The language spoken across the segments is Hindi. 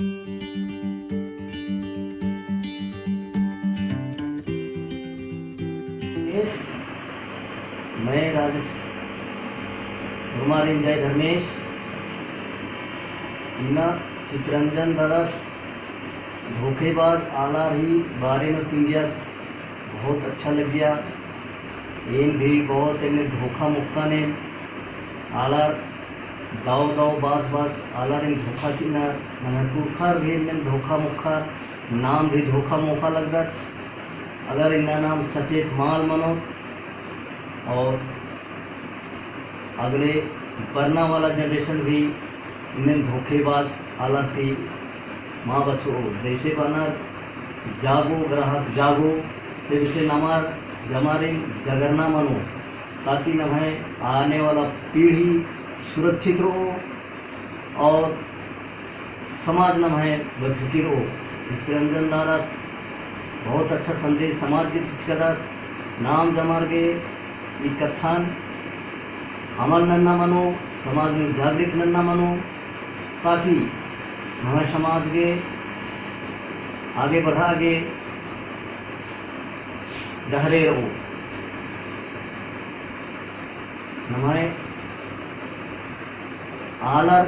धर्मेश, मैं राजेश कुमार जय धर्मेश इन्ना चित्रंजन दादा धोखेबाज आला ही बारे में इंडिया बहुत अच्छा लग गया। एम भी बहुत इनमें धोखा मुक्का ने आला दाव दाव बास बास आला रे धोखा चिना मन टूखा भी इनमें धोखा मुक्का नाम भी धोखा मुखा लगता। अगर इनका नाम सचेत माल मनो और अगले बरना वाला जनरेशन भी इनमें धोखेबाज आला थी। माँ बच्चों देशे बना जागो ग्राहक जागो फिर से नमार जमारे जगरना मनो ताकि न है आने वाला पीढ़ी सुरक्षित रहो और समाज न है बचती रहो। चित्रंजन दादा बहुत अच्छा संदेश समाज के शिक्षकदास नाम जमार के कथान अमल नन्ना मनो समाज में जागृत नन्ना मनो ताकि हमें समाज के आगे बढ़ा आगे डहरे रहो। नमाय आलर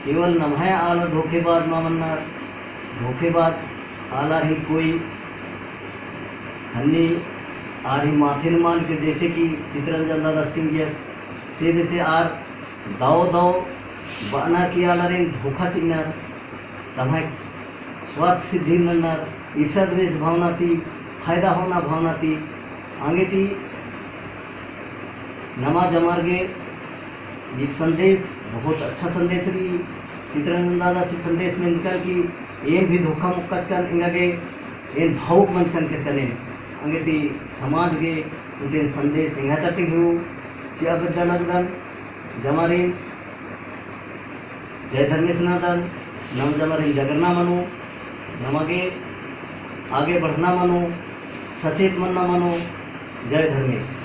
केवल नमाय आलर धोखेबाज मामन्ना धोखेबाज आलर ही कोई हन्नी आर ही माथे मान के जैसे कि चित्रंजन दादा सिंह से जैसे आर दाव दाव बना की आलर धोखा चिन्ह तमाय स्वार्थ सिद्धि नन्नार ईर्षा द्वेष भावना थी फायदा होना भावना थी आगे थी नमा जमार के ये संदेश बहुत अच्छा संदेश भी चित्रंजन दादा से संदेश में निकल कि ये भी धोखा मुक्का कर इंगे ये भावुक मंच कर करें अंगे थी समाज के उनके संदेश इंगा तक हो चियाबद्दा लगदन जमारीन जय धर्मेश नादन नम जमारीन जगरना मनो नमगे आगे बढ़ना मनो सचेत मनना मनो। जय धर्मेश।